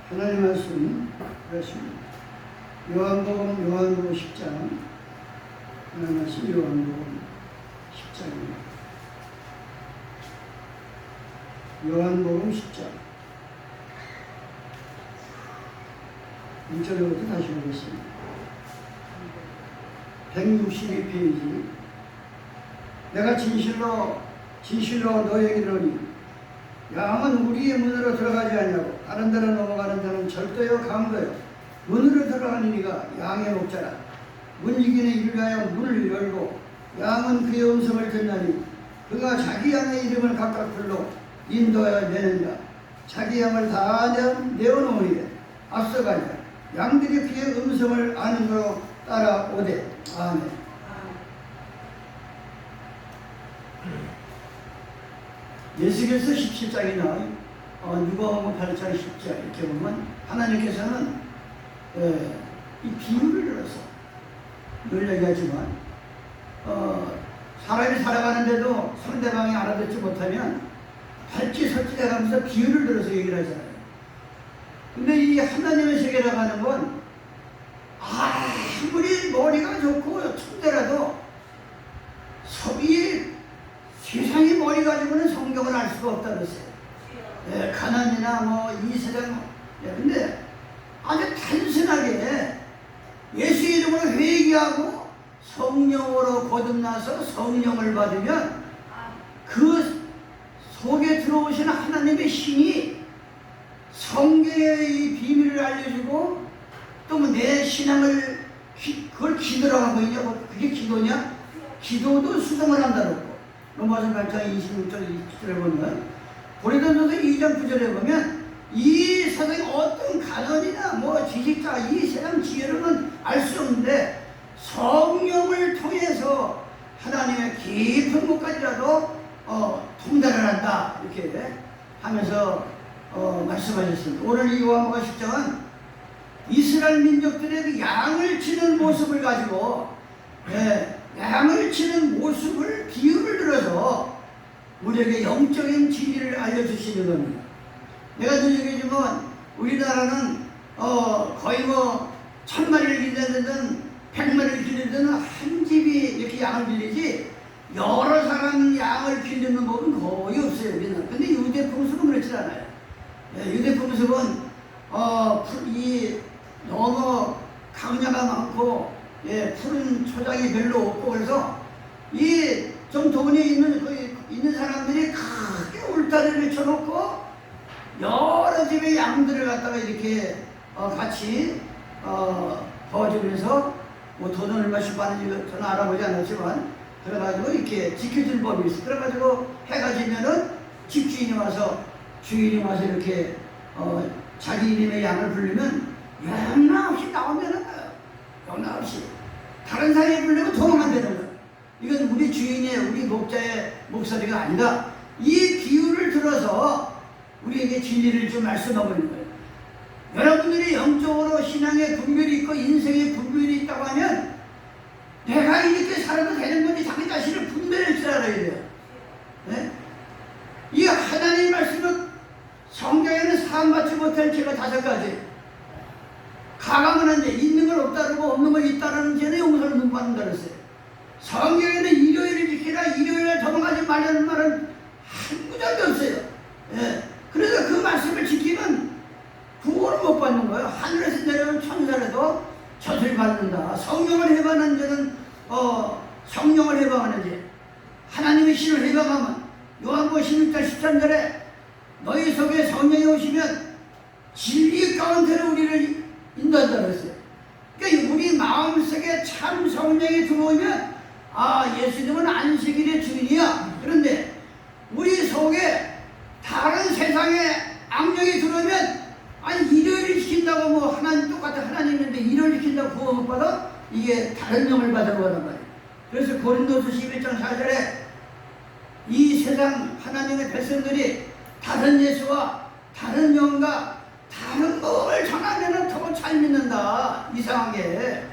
하나님 말씀 그렇습니다. 요한복음 10장. 하나님 말씀 요한복음 10장입니다. 요한복음 10장 1절부터 다시 보겠습니다. 162페이지. 내가 진실로 너에게 이르노니 양은 우리의 문으로 들어가지 아니하고 다른 데로 넘어가는 자는 절도요 강도요 문으로 들어가는 이가 양의 목자라. 문 이기는 이를 위하여 문을 열고 양은 그의 음성을 듣나니 그가 자기 양의 이름을 각각 불러 인도하여 내는다. 자기 양을 다 내어놓으리에 앞서가냐 양들이 그의 음성을 아는 거로 따라오되. 아멘. 예수께서 17장이나 누가복음 8장 10장 이렇게 보면 하나님께서는 이 비유를 들어서 늘 얘기하지만 사람이 살아가는데도 상대방이 알아듣지 못하면 발찌설찌해가면서 비유를 들어서 얘기를 하잖아요. 근데 이 하나님의 세계라고 하는 건 아무리 머리가 좋고 천재라도 이 세상이 머리 가지고는 성경을 알 수가 없다 그랬어요. 가난이나 이 세상. 근데 아주 단순하게 예수 이름으로 회개하고 성령으로 거듭나서 성령을 받으면 그 속에 들어오시는 하나님의 신이 성경의 이 비밀을 알려주고 또 내 신앙을 그걸 기도라고 하고 있냐. 그게 기도냐? 기도도 수정을 한다고. 로마서 8장 26절 27절에 보면 고린도전서 2장 9절에 보면 이 세상에 어떤 가난이나 지식자 이 세상 지혜로는 알 수 없는데 성령을 통해서 하나님의 깊은 곳까지라도 통달을 한다 이렇게 하면서 말씀하셨습니다. 오늘 이 요한복음 10장은 이스라엘 민족들의 그 양을 치는 모습을 가지고 양을 치는 모습을 비유를 들어서 우리에게 영적인 진리를 알려주시는 겁니다. 내가 늘 얘기하지만 우리나라는 거의 1000마리를 기르든 100마리를 기르든 한 집이 이렇게 양을 길리지 여러 사람 양을 기르는 법은 거의 없어요. 우리나라. 근데 유대 풍습은 그렇지 않아요. 유대 풍습은 너무 강야가 많고 푸른 초장이 별로 없고 그래서 좀 돈이 있는 사람들이 크게 울타리를 쳐놓고 여러 집의 양들을 갖다가 이렇게 같이 도와주면서 돈을 얼마씩 받는지 저는 알아보지 않았지만 그래가지고 이렇게 지켜줄 법이 있어. 그래가지고 해가 지면은 집주인이 와서 주인이 와서 이렇게 자기 이름의 양을 부르면 영나 없이 나오면은 영나 없이 다른 사람이 부르면 도망 안 되는 거예요. 이건 우리 주인의 우리 목자의 목소리가 아니다. 이 비유를 들어서 우리에게 진리를 좀 말씀하고 있는 거예요. 여러분들이 영적으로 신앙에 분별이 있고 인생에 분별이 있다고 하면 내가 이렇게 살아도 되는 건지 자기 자신을 분별할 줄 알아야 돼요. 네? 이 하나님의 말씀은 성경에는 사함받지 못할 죄가 5가지. 가감은 안 돼. 있는 걸 없다고 없는 걸 있다라는 죄는 용서를 못 받는다 그랬어요. 성경에는 일요일을 지키라 일요일에 도망가지 말라는 말은 한 구절도 없어요. 그래서 그 말씀을 지키면 구원을 못 받는 거예요. 하늘에서 내려온 천사라도 젖을 받는다. 성령을 해방하는 자는 성령을 해방하는 자. 하나님의 신을 해방하면 요한복음 16장 13절에 너희 속에 성령이 오시면 진리 가운데로 우리를 인도한다 그랬어요. 그러니까 우리 마음속에 참 성령이 들어오면 예수님은 안식일의 주인이야. 그런데 우리 속에 다른 세상의 악령이 들어오면 일요일을 지킨다고 하나님 똑같은 하나님인데 일요일 지킨다고 구원 못 받아? 이게 다른 영을 받으러 가는 거예요. 그래서 고린도서 11장 4절에 이 세상 하나님의 백성들이 다른 예수와 다른 영과 다른 법을 전하면 더 잘 믿는다. 이상하게.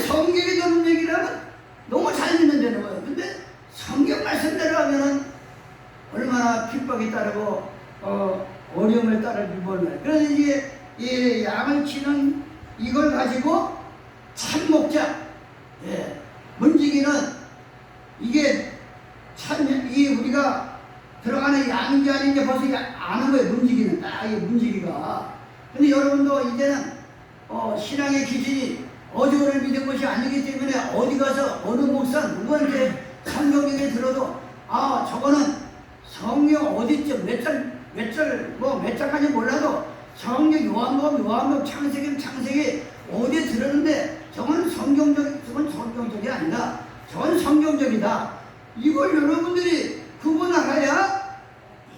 성경이 되는 얘기라면 너무 잘 믿는다는 거예요. 근데 성경 말씀대로 하면은 얼마나 핍박이 따르고 어려움을 따르기 몰라요. 그래서 이제 이 양을 치는 이걸 가지고 참목자, 문지기는 이게 이 우리가 들어가는 양인지 아닌지 벌써 아는 거예요. 문지기는 딱 이 문지기가. 근데 여러분도 이제는 신앙의 기준이 어디를 믿은 것이 아니기 때문에 어디 가서 어느 목사 누구한테 성경에 들어도 저거는 성경 어디쯤 몇 장까지 몰라도 성경 요한복음 창세기 어디에 들었는데 저건 성경적이 아니다. 저건 성경적이다. 이걸 여러분들이 구분하여야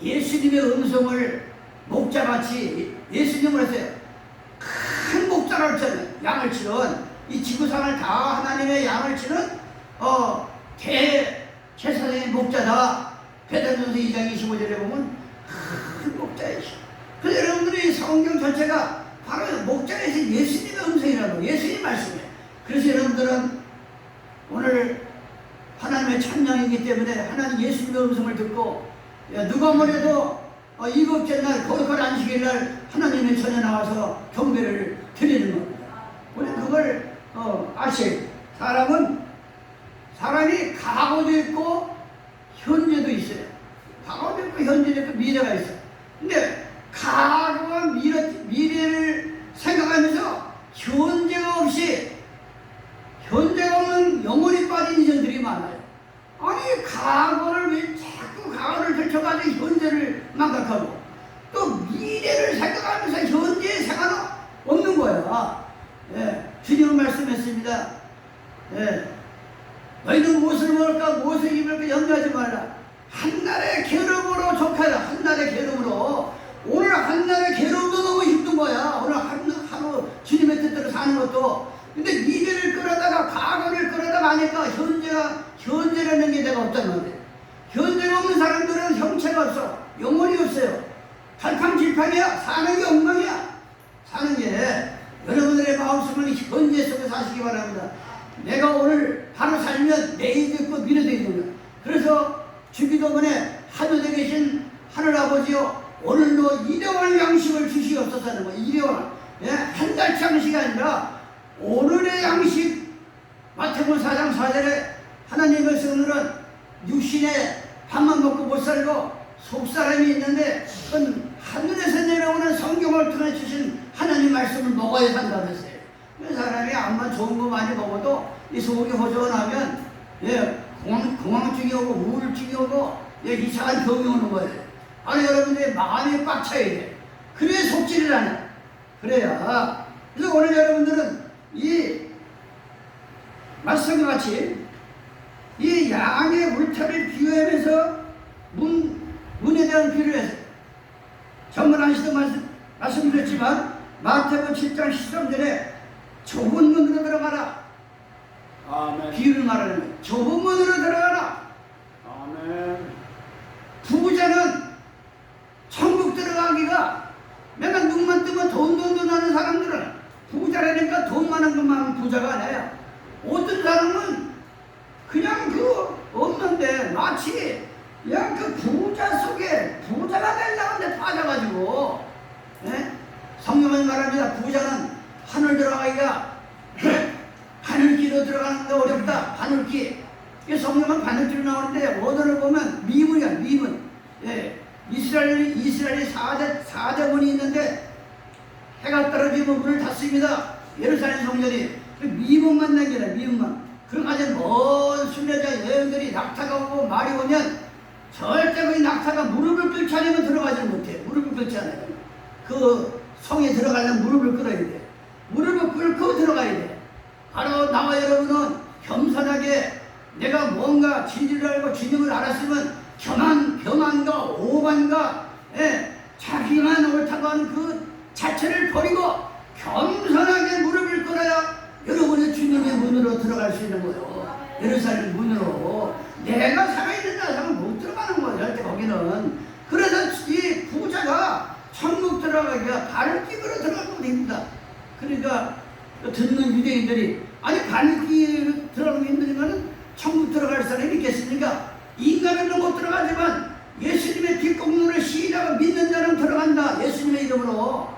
예수님의 음성을 목자같이 예수님을 했어요. 큰 목자를 치는 양을 치는 이 지구상을 다 하나님의 양을 치는 대제사장의 목자다. 베드로전서 2장 25절에 보면 큰 목자예요. 그래서 여러분들이 성경 전체가 바로 목자에서 예수님의 음성이라고 예수님 말씀이에요. 그래서 여러분들은 오늘 하나님의 찬양이기 때문에 하나님 예수님의 음성을 듣고 누가 뭐래도 일곱째 날 거룩한 안식일 날 하나님의 전에 나와서 경배를 드리는 겁니다. 우리 그걸 아셔요. 사람이 과거도 있고 현재도 있어요. 과거도 있고 현재도 있고 미래가 있어요. 근데 과거와 미래를 생각하면서 현재가 없는 영혼이 빠진 인생들이 많아요. 아니 가거를 왜 자꾸 가거를 펼쳐가지고 현재를 망각하고 또 미래를 생각하면서 현재의 생각은 없는 거야. 주님은 말씀했습니다. 너희는 무엇을 먹을까 무엇을 입을까 염려하지 말라. 한날의 괴로움으로 족하라. 한날의 괴로움으로. 오늘 한날의 괴로움도 너무 힘든 거야. 오늘 하루 주님의 뜻대로 사는 것도. 근데 미래를 끌어다가 과거를 끌어다가 하니까 현재라는 게 내가 없단 말이에요. 현재가 없는 사람들은 형체가 없어. 영혼이 없어요. 갈팡질팡이야. 사는 게 엉망이야. 사는 게 여러분들의 마음속은 현재 속에 사시기 바랍니다. 내가 오늘 바로 살면 내일도 있고 미래도 있는 거야. 그래서 주기도문에 하늘에 계신 하늘아버지요 오늘도 일용할 양식을 주시옵소서 하는 거야. 일용할. 한 달치 양식이 아니라 오늘의 양식. 마태복음 4장 4절에 하나님의 말씀 오늘은 육신에 밥만 먹고 못 살고 속사람이 있는데 그건 하늘에서 내려오는 성경을 통해 주신 하나님 말씀을 먹어야 산다고 했어요. 그 사람이 암만 좋은 거 많이 먹어도 이 속이 허전하면 공황증이 오고 우울증이 오고 이상한 병이 오는 거예요. 아니 여러분들의 마음이 꽉 차야 돼. 그래야 속지를 안 해. 그래야. 그래서 오늘 여러분들은 이 말씀과 같이 이 양의 울타리를 비유하면서 문에 대한 비유를 했어요. 전문하시도 말씀드렸지만 마태복음 7장 13절에 좁은 문으로 들어가라. 아멘. 비유를 말하는 거예요. 좁은 문으로 들어가라. 아멘. 부자는 천국 들어가기가 맨날 눈만 뜨면 돈 하는 사람들은 부자라니까 돈 많은 것만 부자가 아니야. 어떤 사람은 그냥 없는데 마치 그냥 그 부자 속에 부자가 되려는데 빠져가지고 성경은 말합니다. 부자는 하늘 들어가기가 바늘기로 들어가는 게 어렵다. 바늘기. 성경은 바늘기로 나오는데 원어를 보면 미문이야. 미문. 이스라엘이 사자문이 있는데 해가 떨어지면 문을 닫습니다. 예루살렘 성전이. 미문만 남겨라. 미문만. 그래가지고 먼 순례자 여행들이 낙타가 오고 말이 오면 절대 그 낙타가 무릎을 꿇지 않으면 들어가지 못해. 무릎을 꿇지 않아요. 그 성에 들어가려면 무릎을 꿇어야 돼. 무릎을 꿇고 들어가야 돼. 바로 나와 여러분은 겸손하게 내가 뭔가 진리를 알고 주님을 알았으면 교만과 오만과 자기만 옳다고 하는 그 자체를 버리고 겸손하게 무릎을 꿇어야 여러분의 주님의 문으로 들어갈 수 있는 거예요. 예루살렘 문으로. 내가 살아있는 자상은 못 들어가는 거예요. 절대 거기는. 그래서 이 부자가 천국 들어가기가 바늘길로 들어가는 건 힘들다. 그러니까 듣는 유대인들이 아니 바늘길 들어가는 게 힘드니까는 천국 들어갈 사람이 있겠습니까? 인간은 못 들어가지만 예수님의 뒷공문을 시인하고 믿는 자는 들어간다. 예수님의 이름으로.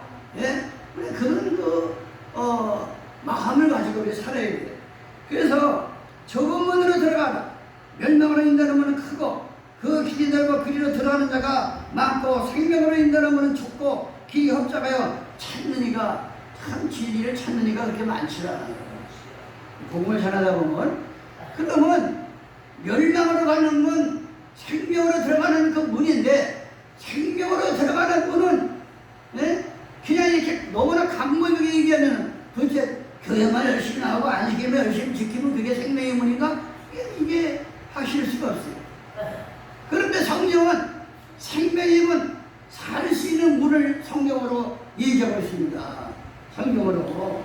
살아야 돼. 그래서 좁은 문으로 들어가라. 멸망으로 인도하는 문은 크고 그 길이 넓어 그리로 들어가는 자가 많고 생명으로 인도하는 문은 좁고 길이 험잡아요. 찾는 이가 참 진리를 찾는 이가 그렇게 많지라. 복음을 전하다 보면 그러면 멸망으로 가는 문, 생명으로 들어가는 그 문인데 생명으로 들어가는 문은 그냥 이렇게 너무나 감무하게 얘기하면 도대체 교회만 열심히 나오고 안식일만 열심히 지키면 그게 생명의 문인가? 이게 확실할 수가 없어요. 그런데 성경은 생명의 문, 살 수 있는 문을 성경으로 얘기하고 있습니다. 성경으로.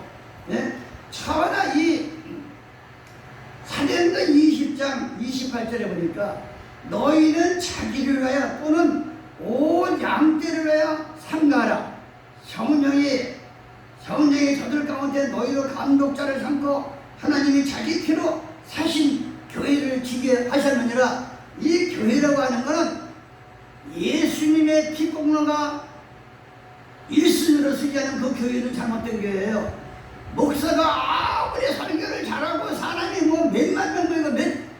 차와나 이 사도행전 20장 28절에 보니까 너희는 자기를 위하여 또는 온 양떼를 위하여 삼가하라. 성령이 저들 가운데 너희로 감독자를 삼고 하나님이 자기 피로 사신 교회를 지게 하셨느니라. 이 교회라고 하는 것은 예수님의 피공로가 1순위로 쓰기하는 그 교회는 잘못된 교회예요. 목사가 아무리 설교를 잘하고 사람이 뭐 몇만 명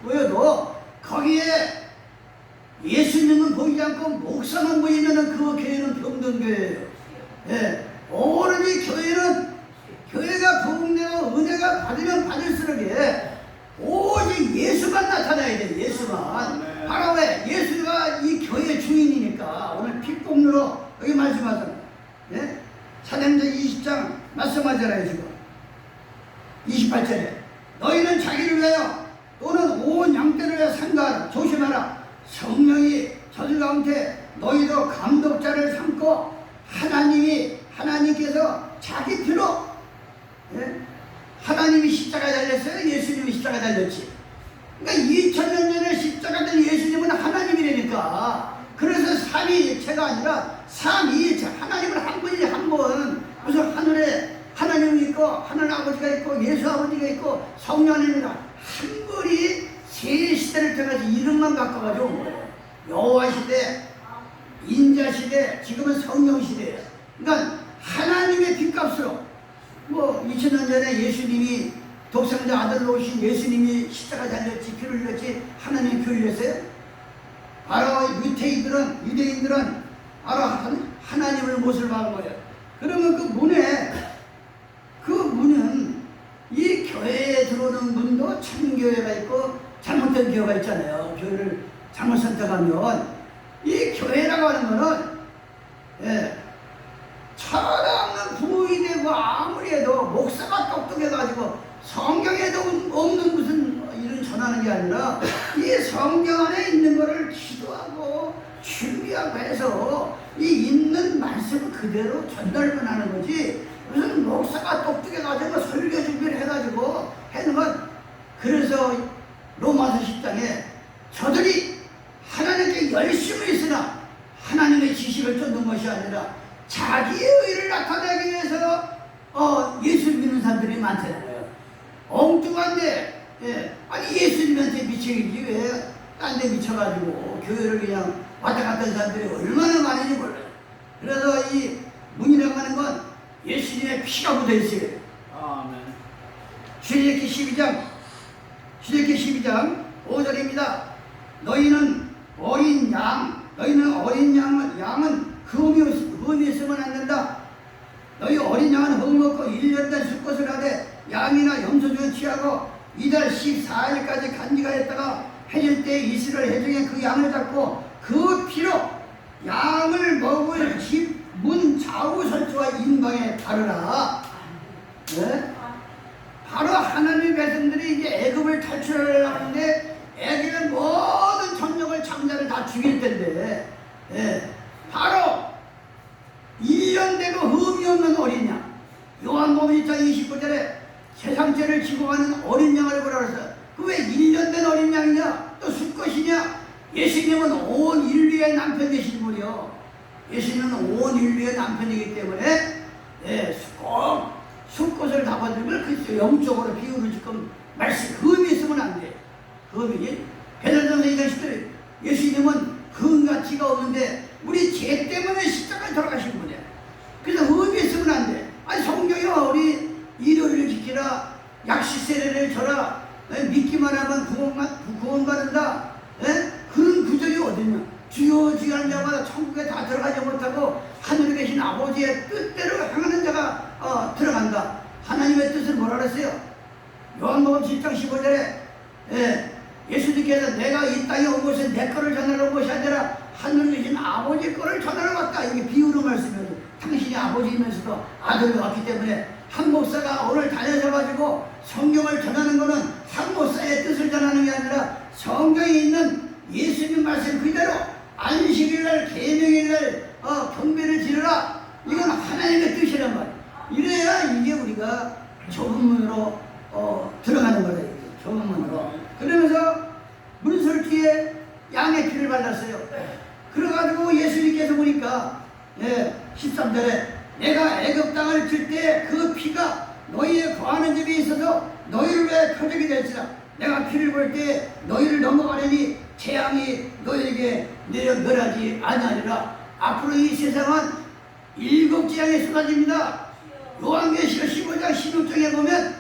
모여도 거기에 예수님은 보이지 않고 목사만 보이면 그 교회는 병든 교회예요. 오로지 교회는 교회가 부흥되고 은혜가 받으면 받을수록 오직 예수만 나타나야 돼. 예수만. 바로 왜? 예수가 이 교회의 주인이니까. 오늘 핏공로로 여기 말씀하잖아요. 사도행전 20장 말씀하잖아요. 지금 28절에 너희는 자기를 위하여 또는 온 양떼를 위하여 삼가하라. 조심하라. 성령이 저들 가운데 너희도 감독자를 삼고 하나님께서 자기 피로 하나님이 십자가에 달렸어요? 예수님이 십자가에 달렸지. 그러니까 2000년 전에 십자가 된 예수님은 하나님이라니까. 그래서 삼위일체가 아니라 삼위일체. 하나님은 한 분이 한 분. 무슨 하늘에 하나님이 있고 하늘 아버지가 있고 예수 아버지가 있고 성령님이다. 한 분이 세 시대를 통해서 이름만 바꿔가지고 온 거예요. 여호와 시대, 인자 시대, 지금은 성령 시대예요. 그러니까 하나님의 핏값으로 2000년 전에 예수님이 독생자 아들로 오신 예수님이 십자가 달렸지, 피를 흘렸지, 하나님이 피를 흘렸어요? 바로 유대인들은 바로 하나님을 못을 박은 거예요. 그러면 그 문은 이 교회에 들어오는 문도 참교회가 있고 잘못된 교회가 있잖아요. 교회를 잘못 선택하면 이 교회라고 하는 거는 철없는 부흥이 되고 아무리 해도 목사가 똑똑해가지고 성경에도 없는 무슨 이런 전하는 게 아니라 이 성경 안에 있는 거를 기도하고 준비하고 해서 이 있는 말씀을 그대로 전달만 하는 거지 무슨 목사가 똑똑해가지고 설교 준비를 해가지고 하는 건. 그래서 로마서 10장에 저들이 하나님께 열심히 있으나 하나님의 지식을 쫓는 것이 아니라 자기의 의를 나타내기 위해서 예수 믿는 사람들이 많잖아요. 엉뚱한데 아니 예수님한테 미치기 왜 딴 데 미쳐가지고 교회를 그냥 왔다 갔다 하는 사람들이 얼마나 많은지 몰라요. 그래서 이 문이라고 하는 건 예수님의 피가 묻어 있어요. 아멘. 출애굽기 12장 5절입니다. 너희는 어린 양은 흠이 있으면 안 된다. 너희 어린 양은 흠없고 1년 된 수컷을 하되 양이나 염소 중에 취하고 이달 14일까지 간직하였다가 해질 때 이스라엘 회중에 그 양을 잡고 그 피로 양을 먹을 집 문 좌우 설주와 인방에 바르라. 바로 하나님의 백성들이 이제 애굽을 탈출하려고 하는데 애굽의 모든 전력을 장자를 다 죽일 텐데 바로 1년 되고 흠이 없는 어린 양. 요한복음 1장 29절에 세상죄를 지고 가는 어린 양을 보라 그랬어요. 그 왜 1년 된 어린 양이냐? 또 수컷이냐? 예수님은 온 인류의 남편 되신 분이요. 예수님은 온 인류의 남편이기 때문에 수컷을 잡아들면 그 영적으로 비유를 지금 말씀 흠이 있으면 안 돼. 흠이 베드로전서 2장 10절에 예수님은 흠가치가 없는데 우리 죄 때문에 십자가에 돌아가신 분이야. 그래서 흠이 있으면 안 돼. 아니 성경이 우리 일요일을 지키라, 약시 아버지의 뜻대로 행하는 자가 들어간다. 하나님의 뜻을 뭐라 그랬어요? 요한복음 7장 15절에 예수님께서 내가 이 땅에 온 것은 내 거를 전하러 온 것이 아니라 하늘에 계신 아버지 거를 전하러 왔다. 이게 비유로 말씀이에요. 당신이 아버지이면서도 아들이 왔기 때문에 한 목사가 오늘 다녀서 가지고 성경을 전하는 것은 한 목사의 뜻을 전하는 게 아니라 성경에 있는 예수님 말씀 그대로 안식일날 계명일날 경배를 지르라. 이건 하나님의 뜻이란 말이에요. 이래야 이게 우리가 좁은 문으로 들어가는 거다. 좁은 문으로. 그러면서 문설주에 양의 피를 발랐어요. 그래가지고 예수님께서 보니까 13절에 내가 애굽 땅을 칠 때 그 피가 너희의 거하는 집에 있어서 너희를 위해 표적이 될지라. 내가 피를 볼 때 너희를 넘어가려니 재앙이 너희에게 멸하지 아니하리라. 앞으로 이 세상은 7 재앙이 쏟아집니다. 요한계시록 15장 16장에 보면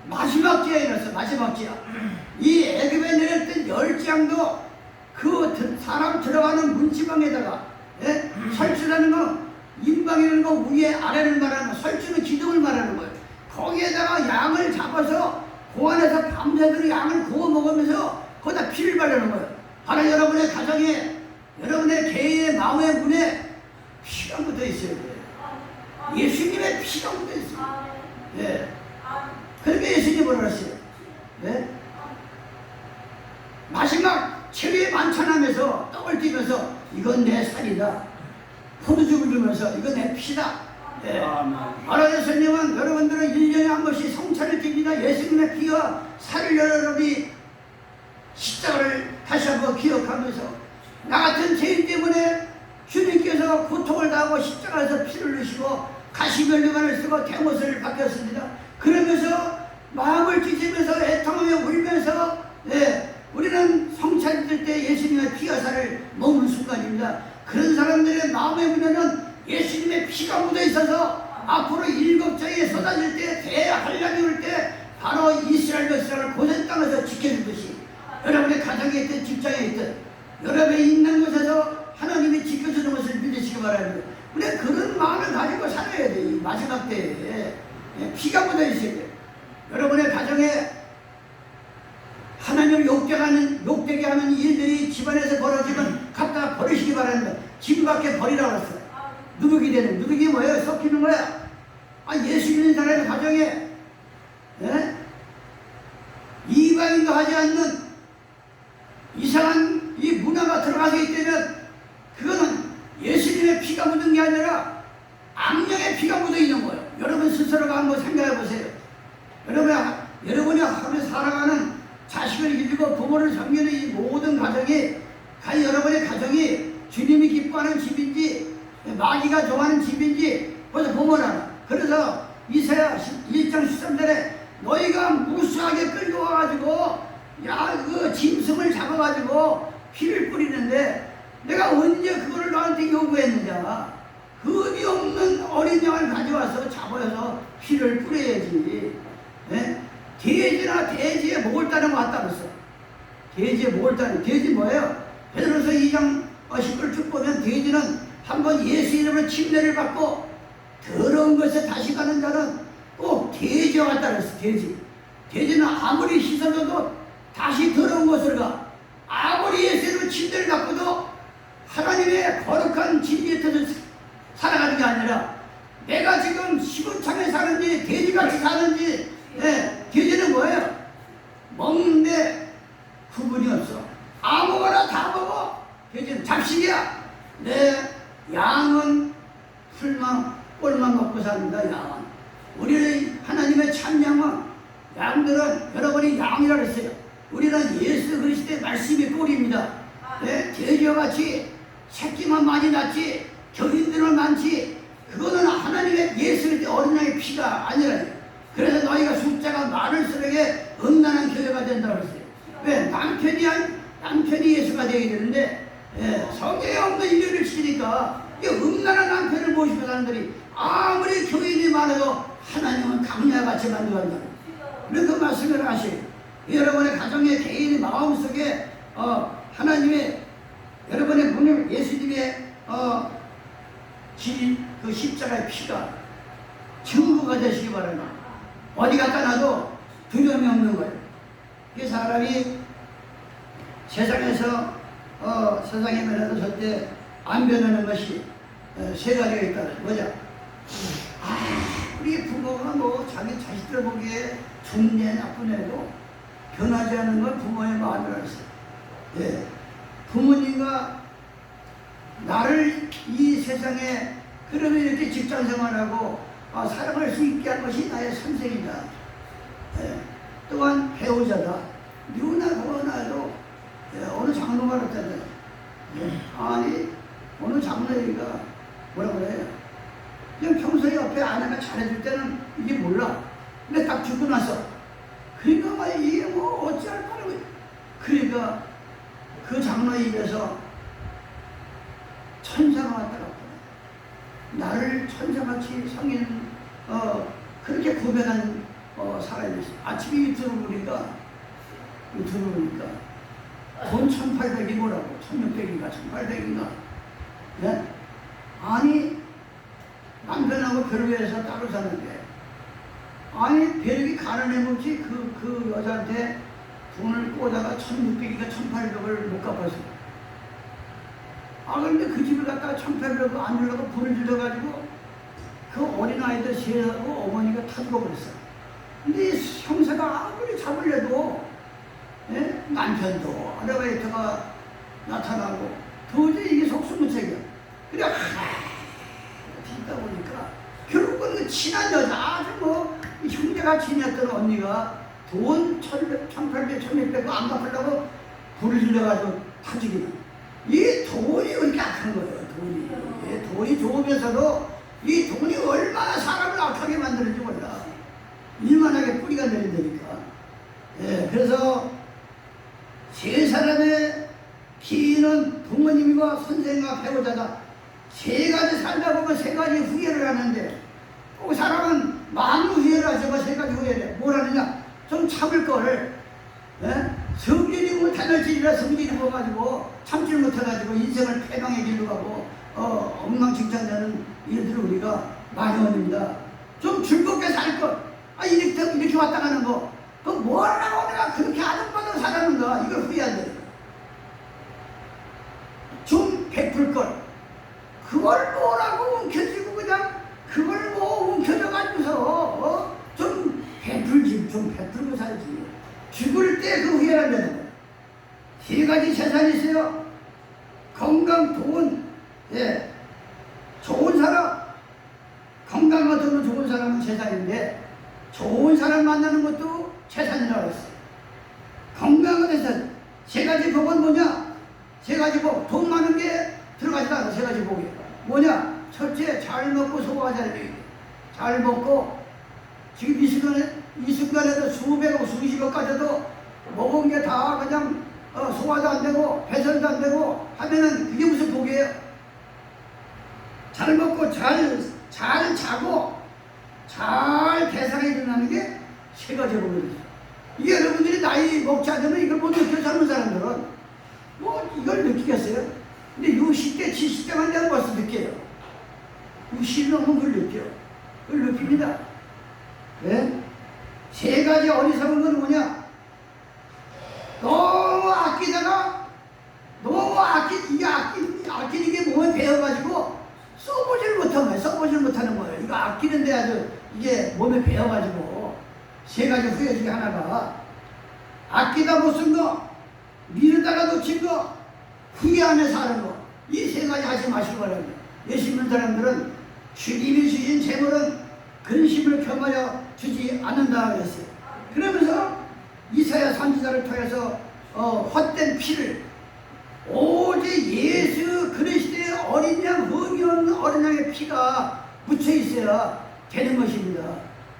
마지막 재앙이 일어났어. 마지막 재앙. 이 애굽에 내렸던 10재앙도 그 사람 들어가는 문지방에다가 설치라는 거, 인방이라는 거 위에 아래를 말하는 거, 설치는 기둥을 말하는 거예요. 거기에다가 양을 잡아서 고안에서 밤새도록 양을 구워 먹으면서 거기다 피를 바르는 거예요. 바로 여러분의 가정에, 여러분의 개인의 마음의 문에 피가 묻어 있어야 돼요. 예수님의 피가 묻어 있어요. 그렇게 예수님이 뭐라 그랬어요? 마지막 최후의 만찬하면서 떡을 띄면서 이건 내 살이다. 포도즙을 주면서 이건 내 피다. 바로 예수님은 여러분들은 1년에 한 번씩 성찬을 띠니다. 예수님의 피와 살을 여러분이 십자가를 다시 한번 기억하면서 나 같은 죄인 때문에 주님께서 고통을 당하고 십자가에서 피를 흘리시고 가시면류관을 쓰고 대못을 받겼습니다. 그러면서 마음을 찢으면서 애통하며 울면서 우리는 성찬 뜰 때 예수님의 피와 살을 먹는 순간입니다. 그런 사람들의 마음의 문에는 예수님의 피가 묻어 있어서 앞으로 7 장에 쏟아질 때 대환란이 올 때 바로 이스라엘 백성을 고센 땅에서 지켜주듯이 여러분의 가정에 있든 직장에 있든 여러분이 있는 곳에서 하나님이 지켜주는 것을 믿으시기 바랍니다. 우리가 그런 마음을 가지고 살아야 돼. 이 마지막 때에 피가 묻어 있어야 돼. 여러분의 가정에 하나님을 욕되게 하는 일들이 집안에서 벌어지면 갖다 버리시기 바랍니다. 집 밖에 버리라고 했어요. 누룩이 되는, 누룩이 뭐예요? 섞이는 거야. 예수 믿는 사람의 가정에 이방인도 하지 않는 이상한 이 문화가 들어가서 있다면 그거는 예수님의 피가 묻은 게 아니라 악령의 피가 묻어 있는 거예요. 여러분 스스로가 한번 생각해 보세요. 여러분이 하루에 살아가는 자식을 기르고 부모를 섬기는 이 모든 가정이 과연 여러분의 가정이 주님이 기뻐하는 집인지 마귀가 좋아하는 집인지 벌써 보면 알아. 그래서 이사야 1장 13절에 너희가 무수하게 끌고 와가지고 그 짐승을 잡아가지고 피를 뿌리는데 내가 언제 그거를 너한테 요구했느냐. 의미 없는 어린 양을 가져와서 잡아서 피를 뿌려야지. 돼지나 돼지의 목을 따는 것 같다 그랬어. 돼지의 목을 따는, 돼지 뭐예요? 베드로서 2장 10절 쭉 보면 돼지는 한번 예수 이름으로 침례를 받고 더러운 것에 다시 가는 자는 꼭 돼지와 같다 그랬어. 돼지는 아무리 씻어져도 다시 더러운 것을 가. 아무리 예수 이름으로 침례를 받고도 하나님의 거룩한 진리에 터져 살아가는 게 아니라 내가 지금 시궁창에 사는지 돼지같이 사는지 돼지는 뭐예요? 먹는데 구분이 없어. 아무거나 다 먹어. 돼지는 잡식이야. 양은 풀만 꼴만 먹고 삽니다. 양은. 우리는 하나님의 참 양은, 양들은 여러분이 양이라고 했어요. 우리는 예수 그리스도의 말씀이 꼴입니다. 돼지와 같이 새끼만 많이 낳지 교인들은 많지 그거는 하나님의 예수 그리스도의 어린 양의 피가 아니라. 그래서 너희가 숫자가 많을수록에 음란한 교회가 된다고 했어요. 왜? 남편이 예수가 되어야 되는데 성경에 없는 일을 치니까 이 음란한 남편을 모시고 사람들이 아무리 교인이 많아도 하나님은 강야같이 만들어간다. 그 말씀을 하시고 여러분의 가정의 개인의 마음속에 하나님의 여러분의 문을 예수님의 그 십자가의 피가 증거가 되시기 바랍니다. 어디 갖다 놔도 두려움이 없는 거예요. 이 사람이 세상에서 세상에 면에서 절대 안 변하는 것이 세 가지가 있다. 뭐냐? 우리 부모가 뭐 자기 자식들 보기에 좋은 애 나쁜 애도 변하지 않는 건 부모의 마음이라 했어요. 예. 부모님과 나를 이 세상에 그러면 이렇게 직장 생활하고 살아갈 수 있게 한 것이 나의 선생이다. 예. 또한 배우자다. 누구나 그거나도 어느 장로가 그랬잖아요. 아니 어느 장로가 뭐라 그래요? 그냥 평소에 옆에 아내가 잘해줄 때는 이게 몰라. 근데 딱 죽고 나서 그러니까 막 이게 뭐 어찌할 거라고. 그러니까 그 장로 입에서 천사가 왔더라고. 나를 천사같이 성인 그렇게 고백한 사람이 있어. 아침에 유튜브 보니까 돈 1,800이 뭐라고 1,600인가 1,800인가. 네? 아니 남편하고 별개해서 따로 사는데 아니 별이 가난해 보지 그 여자한테 돈을 꽂아가 1,600인가 1,800을 못 갚았어. 그런데 그 집을 갖다가 1,800을 안 주려고 불을 질러가지고 그 어린아이들 세하고 어머니가 타 죽어버렸어. 근데 이 형사가 아무리 잡으려도 남편도 아르바이트가 나타나고 도저히 이게 속수무책이야. 그래 듣다 보니까 결국은 그 친한 여자 아주 뭐 형제가 지냈던 언니가 돈 1,800, 1,600 안 갚으려고 불을 질러가지고 타 죽이는. 이 돈이 그렇게 악한 거예요. 돈이 좋으면서도 이 돈이 얼마나 사람을 악하게 만드는지 몰라. 일만하게 뿌리가 내린다니까. 예, 그래서 세 사람의 기인은 부모님과 선생과 배우자다. 세 가지 살다 보면 세 가지 후회를 하는데 그 사람은 많은 후회를 하지만 세 가지 후회를 해. 뭘 하느냐? 좀 참을 거를. 예? 성질이 못하는지라 성질이 먹어가지고 참질 못해가지고 인생을 패망의 길로 가고 엉망진창되는 일들을 우리가 많이 얻습니다. 좀 즐겁게 살 것. 이렇게 왔다 가는 거. 그 뭐라고 내가 그렇게 아등바등 살았는가. 이걸 후회한다. 좀 베풀 걸. 그걸 뭐라고 움켜쥐고 그냥 그걸 뭐 움켜져가지고서 좀 베풀지. 좀 베풀고 살지. 죽을 때 그 후회를 한다는 거예요. 세 가지 재산이 있어요. 건강, 돈, 예. 좋은 사람. 건강과 돈은 좋은 사람은 재산인데 좋은 사람 만나는 것도 재산이라고 했어요. 건강은 재산. 세 가지 복은 뭐냐? 세 가지 복. 돈 많은 게 들어가지도 않아. 세 가지 복이. 뭐냐? 첫째, 잘 먹고 소화하자는 얘기예요. 잘 먹고 지금 이 순간에도 수백억, 수십억까지도 먹은 게 다 그냥 소화도 안 되고 배설도 안 되고 하면은 그게 무슨 복이에요? 잘 먹고 잘 자고 잘 대사가 일어나는 게 세 가지 복이에요. 이게 여러분들이 나이 먹지 않으면 이걸 못 느껴 젊은 사람들은 뭐 이걸 느끼겠어요? 근데 60대, 70대만 되면 벌써 느껴요. 60 넘으면 그걸 느껴요. 그걸 느낍니다. 네? 세 가지 어리석은 건 뭐냐? 너무 아끼다가 이게 아끼는 게 몸에 배어가지고 써보질 못하는 거예요. 이거 아끼는데 아주 이게 몸에 배어가지고 세 가지 후회 중에 하나가 아끼다 못 쓴 거, 미루다가 놓친 거, 후회하면서 하는 거. 이 세 가지 하지 마시기 바랍니다. 예수 믿는 사람들은 주님이 주신 재물은 근심을 겸하여 주지 않는다 그랬어요. 그러면서 이사야 선지자를 통해서 헛된 피를 오직 예수 그리스도의 어린 양, 흠이 없는 어린 양의 피가 묻혀 있어야 되는 것입니다.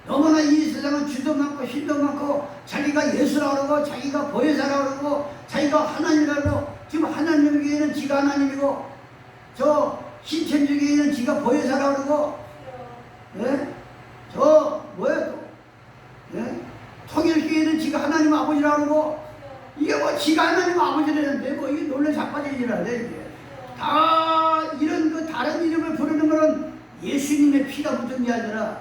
너무나 이 세상은 주도 많고 힘도 많고 자기가 예수라고 그러고 자기가 보혜사라고 그러고 자기가 하나님이라고 그러고 지금 하나님에게는 지가 하나님이고 저 신천지에게는 지가 보혜사라고 그러고 예? 통일교회는 지가 하나님 아버지라고 그러고 이게 뭐 지가 하나님 아버지라는데 뭐 이게 놀래 자빠질 일이라네. 이게 다 이런 그 다른 이름을 부르는 거는 묻은 게 아니라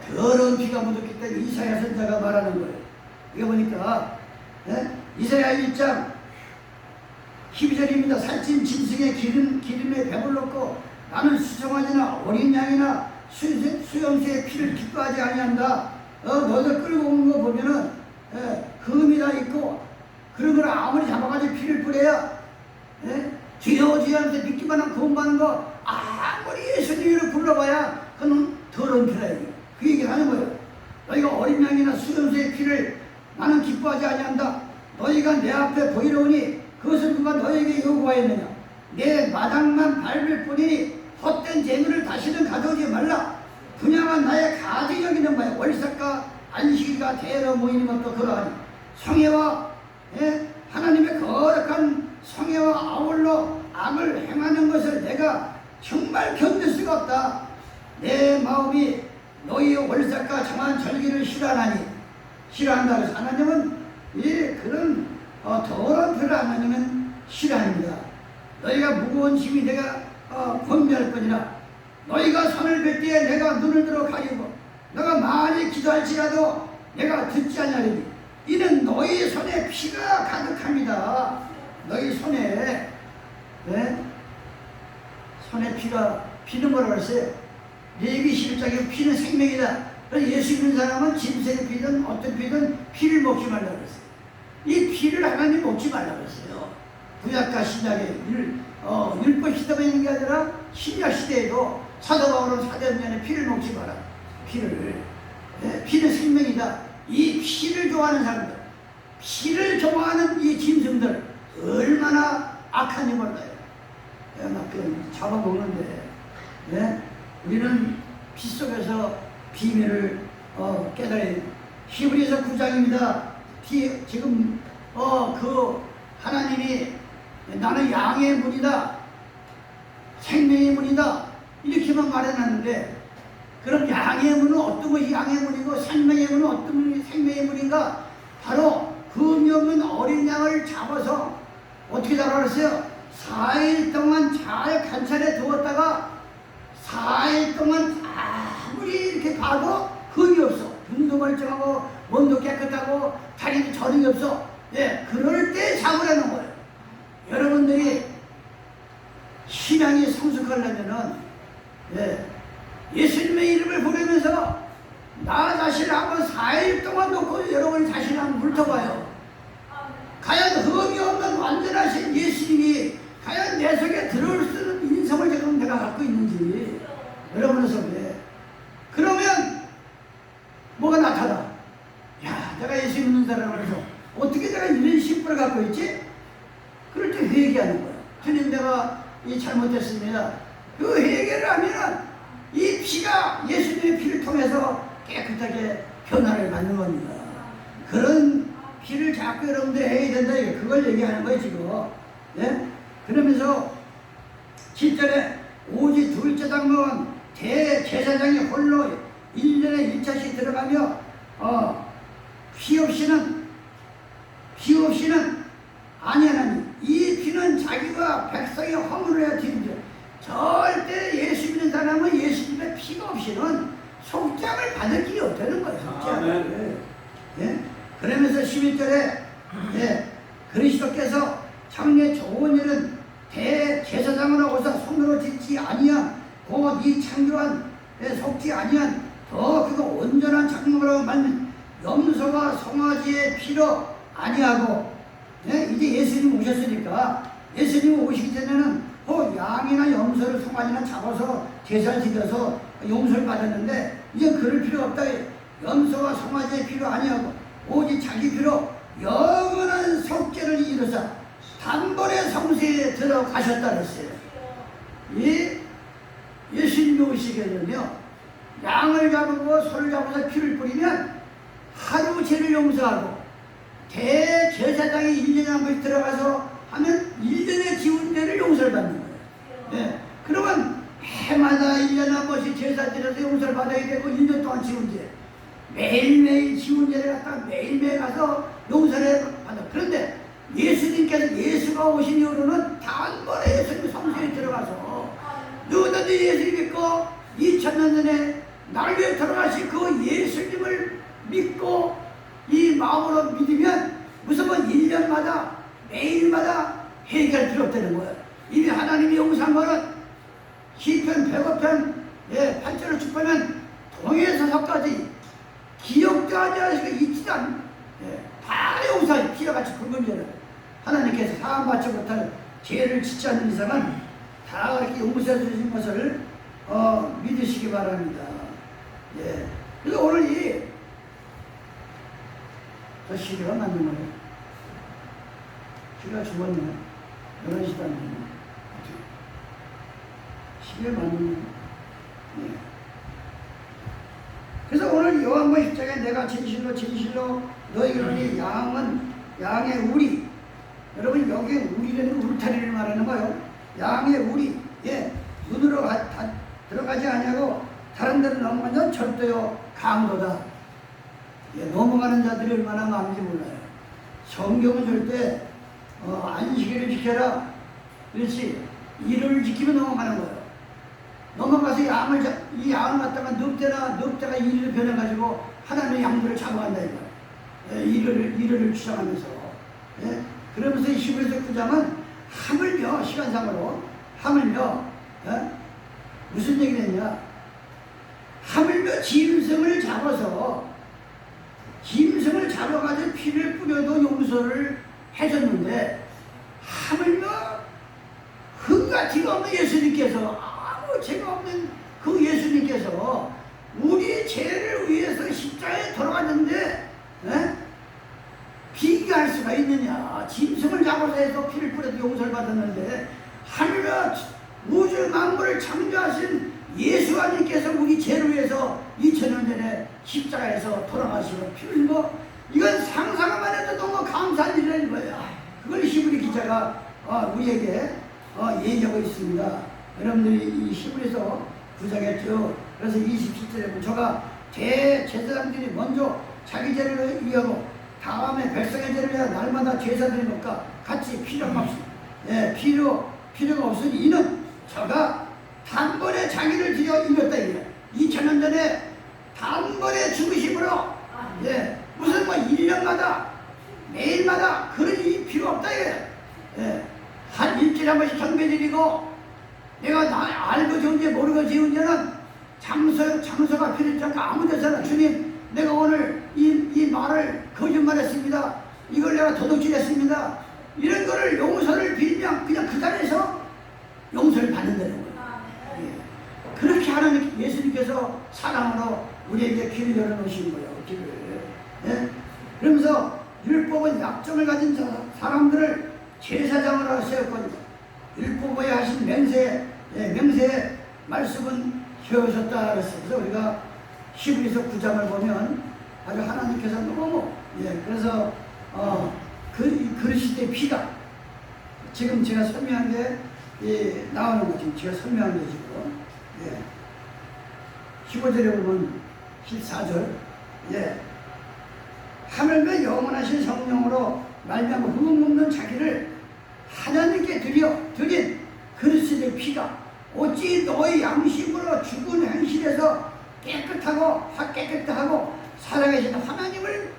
더러운 피가 묻었기 때문에 이사야 선자가 말하는 거예요. 이거 보니까 이사야 1장 12절입니다. 살찐 짐승의 기름에 배불렀고 나는 수송아지나 어린 양이나 수염새의 피를 기뻐하지 아니한다. 너들 끌고 오는 거 보면은 금이 다 있고 그런 걸 아무리 잡아가지고 피를 뿌려야 주여주여한테 믿기만 하면 구원 받는 거 아무리 예수님을 불러봐야 그건 더러운 피라 이게. 그 얘기를 하는 거예요. 너희가 어린 양이나 수염새의 피를 나는 기뻐하지 아니한다. 너희가 내 앞에 보이려오니 그것을 누가 너희에게 요구하였느냐. 내 마당만 밟을 뿐이니 헛된 재물을 다시는 가져오지 말라. 분양한 나의 가지 여기는 바에 월삭과 안식일과 대여 모이는 것도 그러하니 성회와 하나님의 거룩한 성회와 아울러 악을 행하는 것을 내가 정말 견딜 수가 없다. 내 마음이 너희의 월삭과 정한 절기를 싫어하나니 싫어한다. 그래서 하나님은 그런 더러운 표를 하나님은 싫어합니다. 너희가 무거운 짐이 내가 권면할 뿐이라. 너희가 손을 뵐 때에 내가 눈을 들어 가리고 너가 많이 기도할지라도 내가 듣지 않으리니 이는 너희 손에 피가 가득합니다. 너희 손에 손에 피는 뭐라고 했어요? 레위기 11장에 피는 생명이다. 그래서 예수 믿는 사람은 짐승의 피든 어떤 피든 피를 먹지 말라고 했어요. 이 피를 하나님 먹지 말라고 했어요. 구약과 신약의 율법 시대만 있는 게 아니라 신약 시대에도 사도 바울은 사도행전에 피를 먹지 마라. 피는 생명이다. 이 피를 좋아하는 사람들, 피를 좋아하는 이 짐승들 얼마나 악한지 몰라요. 막 잡아먹는데 우리는 피 속에서 비밀을 깨달아야 돼요. 히브리서 9장입니다. 지금 그 하나님이 나는 양의 문이다, 생명의 문이다 이렇게만 말해놨는데 그럼 양의 문은 어떤 것이 양의 문이고 생명의 문은 어떤 것이 생명의 문인가? 바로 금이 없는 어린 양을 잡아서 어떻게 잡아놨어요? 4일 동안 잘 관찰해 두었다가 4일 동안 아무리 이렇게 봐도 흠이 없어. 눈도 멀쩡하고 몸도 깨끗하고 다리도 저림이 없어. 그럴 때 잡으라는 거예요. 여러분들이 신앙이 성숙하려면은 예수님의 이름을 부르면서 나 자신을 한번 4일 동안 놓고 여러분 자신을 한번 훑어봐요. 과연 흠이 없는 완전하신 예수님이 과연 내 속에 들어올 수 있는 인성을 지금 내가 갖고 있는지 여러분의 속에. 그러면 뭐가 나타나? 야, 내가 예수 믿는 사람으로서 어떻게 내가 이런 심부를 갖고 있지? 그럴 때 회개하는 거야. 주님, 내가 잘못했습니다. 그 회개를 하면은 이 피가 예수님의 피를 통해서 깨끗하게 변화를 받는 겁니다. 그런 피를 자꾸 여러분들 해야 된다. 그걸 얘기하는 거예요, 지금. 그러면서 7절에 오직 둘째 장로는 대제사장이 홀로 1년에 1차씩 들어가며 피 없이는 아니하나니 이 피는 자기와 백성의 허물을 해야 드리죠. 절대 예수 믿는 사람은 예수님의 피가 없이는 속죄함을 받을 길이 없다는 거예요. 속죄함을. 그러면서 11절에 그리스도께서 장래 좋은 일은 대제사장으로 오사 손으로 짓지 아니한 곧 이 창조한 속지 아니한 더 그가 온전한 장로로 만든 염소와 송아지의 피로 아니하고 이제 예수님 오셨으니까 예수님 오시기 전에는 양이나 염소를 송아지나 잡아서 제사를 지켜서 용서를 받았는데 이제 그럴 필요 없다. 염소와 송아지의 피로 아니하고 오직 자기 피로 영원한 속죄를 이루사 단번에 성소에 들어가셨다 그랬어요. 예수님이 오시게는요, 양을 잡고 소를 잡아서 피를 뿌리면 하루 죄를 용서하고 대제사장이 1년에 한 번씩 들어가서 하면 1년의 지운죄를 용서를 받는 거예요. 그러면 해마다 1년에 한 번씩 제사 드려서 용서를 받아야 되고 1년 동안 지운죄 매일매일 지운죄를 갖다가 매일매일 가서 용서를 받아. 그런데 예수님께서 예수가 오신 이후로는 단번에 예수님 성소에 들어가서 누구든지 예수 믿고 그리고 2000년 전에 나를 위해 돌아가신 그 예수님을 믿고 이 마음으로 믿으면 무슨 뭐 1년마다 매일마다 회개할 필요 없다는 거예요. 이미 하나님이 용서한 거는 시편 105편 8절을 축하면 동해서서까지 기억도 하지 않으시고 잊지도 않는 다 용서해 피라같이 굵은 죄를 하나님께서 사함받지 못할 죄를 짓지 않는 이상은 다 이렇게 용서해 주신 것을 믿으시기 바랍니다. 예. 그래서 오늘 저 시계가 맞는 거예요. 시계가 죽었네. 11시도 안 되네. 시계가 맞는 거예요. 예. 그래서 오늘 요한복음 10장에 내가 진실로 진실로 너희를 양의 우리, 여러분 여기 우리라는 거 울타리를 말하는 거예요. 양의 우리, 눈으로 들어가지 아니하고 다른 데로 넘어가면 절대요 강도다. 넘어가는 자들이 얼마나 많은지 몰라요. 성경은 절대 안식일을 지켜라. 그렇지. 일요일을 지키면 넘어가는 거예요. 넘어가서 이 양을 갖다가 늑대가 일을 변해가지고 하나님의 양들을 잡아간다 이거예요. 일요일을 주장하면서. 그러면서 히브리서 9장은 하물며 시간상으로 하물며 무슨 얘기를 했냐? 하물며 짐승을 잡아가지고 피를 뿌려도 용서를 해줬는데 하물며 흥같이가 없는 예수님께서 아무 죄가 없는 그 예수님께서 우리 죄를 위해서 십자가에 돌아갔는데 비교할 수가 있느냐? 짐승을 잡아서 해서 피를 뿌려도 용서를 받았는데 하늘과 우주 만물을 창조하신 예수 하나님께서 우리 죄를 위해서 2000년 전에 십자가에서 돌아가시고 피 흘린 거 이건 상상만 해도 너무 감사한 일이라는 거예요. 그걸 히브리 기자가 우리에게 얘기하고 있습니다. 여러분들이 이 히브리서 9장에 쭉 그래서 27절에 보면 저가 대제사장들이 먼저 자기 죄를 위하고 다음에 백성의 죄를 위하여 날마다 제사드린 것과 같이 필요가 없으니 이는 저가 단번에 자기를 드려 이겼다 이거예요. 2000년 전에 단번에 죽으심으로 무슨 뭐 1년마다 매일마다 그런 일이 필요 없다 이거예요. 한 일주일에 한 번씩 경배드리고 내가 알고 지은 죄 모르고 지은 죄는 장소가 필요 없지 않고 아무 데서나 주님 내가 오늘 이 말을 거짓말했습니다. 이걸 내가 도둑질했습니다. 이런 거를 용서를 빌면 그냥 그 자리에서 용서를 받는다는 거예요. 그렇게 하나님 예수님께서 사랑으로 우리에게 길을 열어놓으신 거예요. 길을. 그러면서 율법은 약점을 가진 사람들을 제사장으로 세웠거든요. 율법에 하신 맹세의 말씀은 세우셨다 그랬어요. 그래서 우리가 히브리서 9장을 보면 아주 하나님께서 너무 그래서 그리스도의 피가 지금 제가 설명한 게 나오는 거 지금 제가 설명한 게 지금 15절에 보면 14절 하늘과 영원하신 성령으로 말미암아 흠없는 자기를 하나님께 드린 그리스도의 피가 어찌 너의 양심으로 죽은 행실에서 깨끗하고 살아계신 하나님을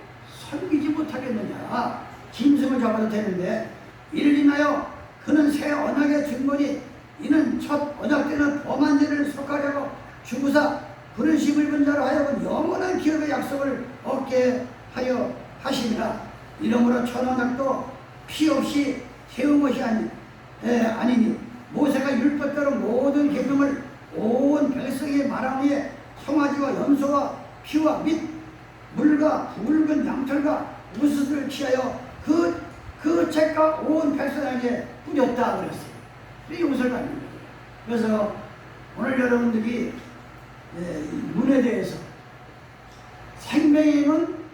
섬기지 못하겠느냐. 짐승을 잡아도 되는데 이를 인하여 그는 새 언약의 증거니 이는 첫 언약 때는 범한 죄를 속하려고 죽으사 부르심을 입은 자로 하여금 영원한 기업의 약속을 얻게 하여 하심이라. 이러므로 첫 언약도 피 없이 세운 것이 아니니 모세가 율법대로 모든 계명을 온 백성의 말함 위에 송아지와 염소와 피와 및 물과 붉은 양털과 우스를 취하여 그 책과 온 백성에게 뿌렸다 그랬어요. 이 용서를 받는 거예요. 그래서 오늘 여러분들이 문에 대해서 생명의 문,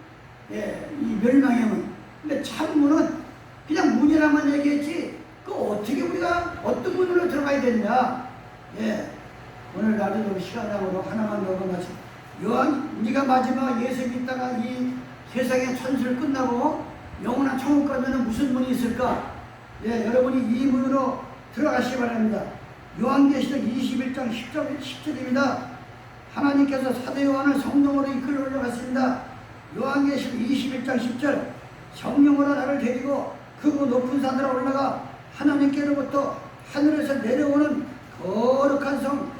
이 멸망의 문. 근데 참문은 그냥 문이라만 얘기했지 어떻게 우리가 어떤 문으로 들어가야 되느냐. 오늘 나도 시간상으로 하나만 더 마치 네가 마지막 예수 믿다가 이 세상의 천수를 끝나고 영원한 천국 가면 무슨 문이 있을까? 여러분이 이 문으로 들어가시기 바랍니다. 요한계시록 21장 10절입니다. 하나님께서 사도 요한을 성령으로 이끌어 올려갔습니다. 요한계시록 21장 10절 성령으로 나를 데리고 그 높은 산으로 올라가 하나님께로부터 하늘에서 내려오는 거룩한 성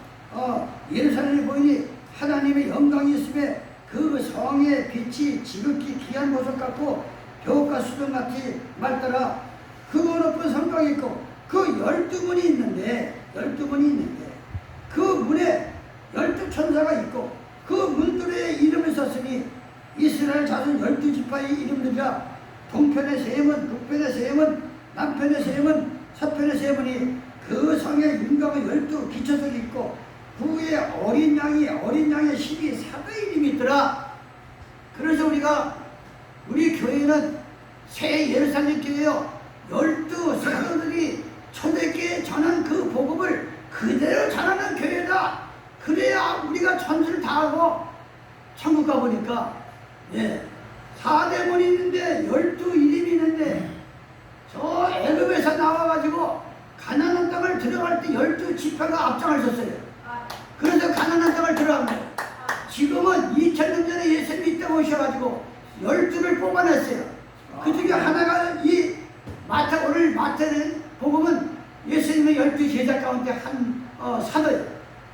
예루살렘이 보이니 하나님의 영광이 있음에 그 성의 빛이 지극히 귀한 보석 같고 벽과 수정같이 맑더라. 그 높은 성곽이 있고 그 12문이 있는데 그 문에 12천사가 있고 그 문들에 이름을 썼으니 이스라엘 자손 12지파의 이름들이라. 동편의 셈은 북편의 셈은 남편의 셈은 서편의 셈은이 그 성의 윤곽은 12 기초석이 있고 그 위에 어린 양의 12사도의 이름이 있더라. 그래서 우리 교회는 새 예루살렘 교회요 12사도들이 초대교회에 전한 그 복음을 그대로 전하는 교회다. 그래야 우리가 천수를 다하고 천국 가보니까 4대문이 있는데 12이름이 있는데 저 애굽에서 나와가지고 가나안 땅을 들어갈 때 12지파가 앞장을 섰어요. 그래서 가나안 땅을 들어간 거예요. 지금은 2000년 전에 예수님이 이때 오셔가지고 12를 뽑아냈어요. 그 중에 하나가 이 오늘 마태는 복음은 예수님의 12 제자 가운데 한 사도예요.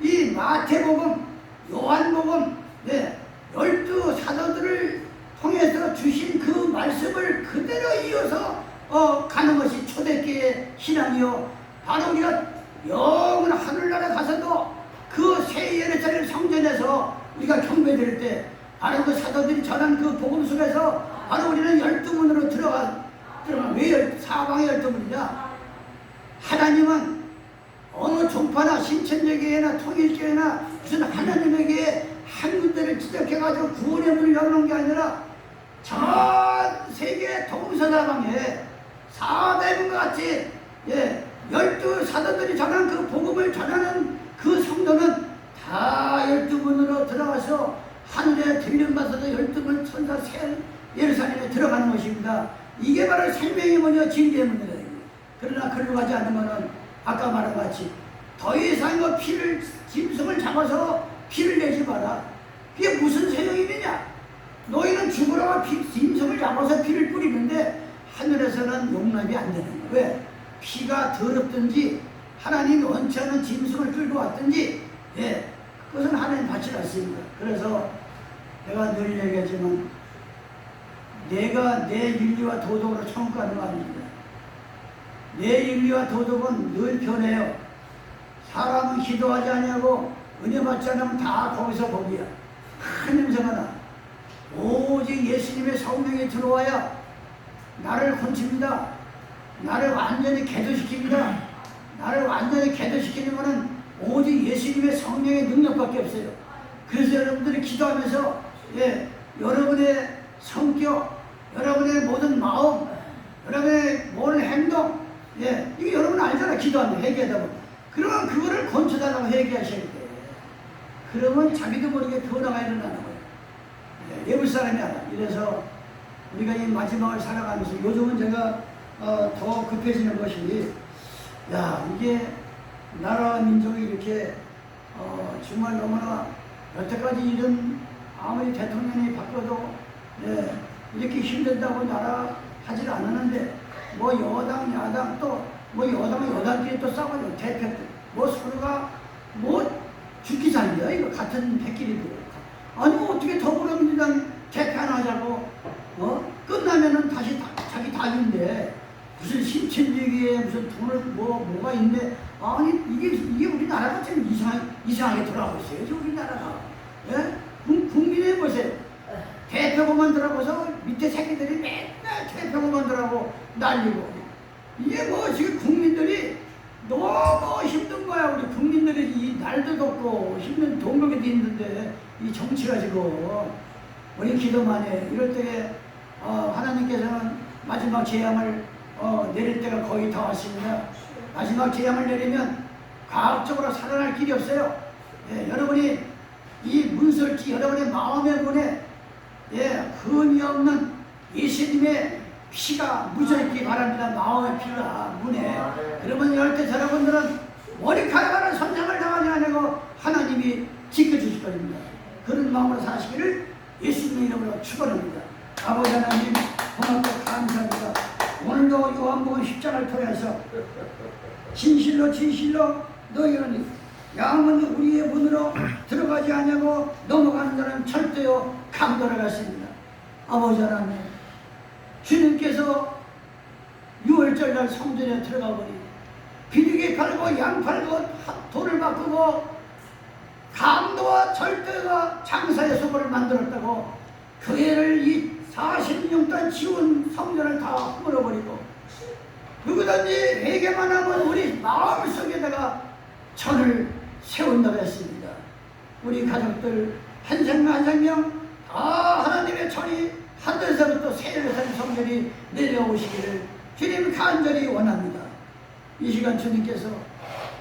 이 마태복음, 요한복음, 12사도들을 통해서 주신 그 말씀을 그대로 이어서 가는 것이 초대교회 신앙이요. 바로 우리가 영원 하늘나라 가서도 그 새 예루살렘 성전에서 우리가 경배드릴 때 바로 그 사도들이 전한 그 복음 속에서 바로 우리는 12문으로 들어가. 왜 사방의 12문이냐? 하나님은 어느 종파나 신천지교회나 통일교회나 무슨 하나님에게 한 군데를 지적해가지고 구원의 문을 열어놓은 게 아니라 전 세계 동서사방에 4대문과 같이 12사도들이 전한 그 복음을 전하는 그 성도는 다 12문으로 들어가서 하늘에 들림받아서 12문 천사 새 예루살렘에 들어가는 것입니다. 이게 바로 생명의 문이요 진리의 문이다. 그러나 그리로 가지 않으면은 아까 말한 같이 더 이상 짐승을 잡아서 피를 내지 마라. 그게 무슨 소용이냐? 너희는 죽으라고 짐승을 잡아서 피를 뿌리는데 하늘에서는 용납이 안 되는 거야. 왜? 피가 더럽든지 하나님이 원치 않는 짐승을 끌고 왔든지 그것은 하나님 받지 않습니다. 그래서 내가 늘 얘기하지만 내가 내 윤리와 도덕으로 천국 가는 거 아닙니다. 내 윤리와 도덕은 늘 변해요. 사람은 기도하지 아니하고 은혜 받지 않으면 다 거기서 거기야. 큰 냄새가 나. 오직 예수님의 성령이 들어와야 나를 고칩니다. 나를 완전히 개도시킵니다. 나를 완전히 개도시키는 것은 오직 예수님의 성령의 능력밖에 없어요. 그래서 여러분들이 기도하면서 여러분의 성격, 여러분의 모든 마음, 여러분의 모든 행동, 이거 여러분 알잖아. 기도하면 회개하다 보면. 그러면 그거를 건쳐달라고 회개하셔야 돼. 그러면 자기도 모르게 변화가 일어나는 거예요. 예불 사람이 알아. 이래서 우리가 이 마지막을 살아가면서 요즘은 제가 더 급해지는 것이 이게 나라 민족이 이렇게 정말 너무나 여태까지 이런 아무리 대통령이 바꿔도 이렇게 힘든다고 나라 하질 않았는데 뭐 여당 야당 또 뭐 여당끼리 또 싸워요. 대표들 뭐 서로가 뭐 죽기 살이야 이거 같은 패끼리도. 아니 뭐 어떻게 더불어민주당 대표 하나 하자고 끝나면은 다시 자기 답인데 무슨 신천지기에 무슨 돈을 뭐가 있네. 아니 이게 우리나라가 참 이상하게 돌아가고 있어요. 지금 우리나라가. 국민의 보세요. 대표고만 들어가서 밑에 새끼들이 맨날 대표고만 들어가고 난리고. 이게 뭐 지금 국민들이 너무 힘든 거야. 우리 국민들이 이 날도 덥고 힘든 동력에도 힘든데 이 정치가 지금 우리 기도만 해. 이럴 때에 하나님께서는 마지막 재앙을 내릴 때가 거의 다 왔습니다. 마지막 재앙을 내리면 과학적으로 살아날 길이 없어요. 여러분이 이 문설지 여러분의 마음의 문에 흠이 없는 예수님의 피가 묻어있기 바랍니다. 마음의 피가 문에. 그러면 이럴 때 여러분들은 머리카락 하나 손상을 당하지 않고 하나님이 지켜주실 겁니다. 그런 마음으로 사시기를 예수님의 이름으로 축원합니다. 아버지 하나님 고맙고 감사합니다. 오늘도 요한복음 10장을 통해서 진실로 너희는 양은 우리의 문으로 들어가지 않냐고 넘어가는 자는 절대요 강도를 갔습니다. 아버지 하나님, 주님께서 6월절 날 성전에 들어가 보니 비둘기 팔고 양 팔고 돈을 바꾸고 강도와 절대가 장사의 소굴을 만들었다고 그 애를 이 46단 지운 성전을 다 허물어버리고 누구든지 회개만 하면 우리 마음속에다가 전을 세운다고 했습니다. 우리 가족들 한 생명 한 생명 다 하나님의 전이 하늘에서부터 세례산 성전이 내려오시기를 주님 간절히 원합니다. 이 시간 주님께서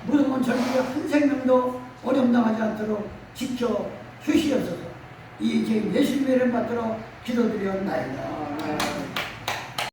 무덤은 절기에 한 생명도 어려움당하지 않도록 지켜 주시옵소서. 이 죄 예수님의 이름 받들어 기도드렸나이다.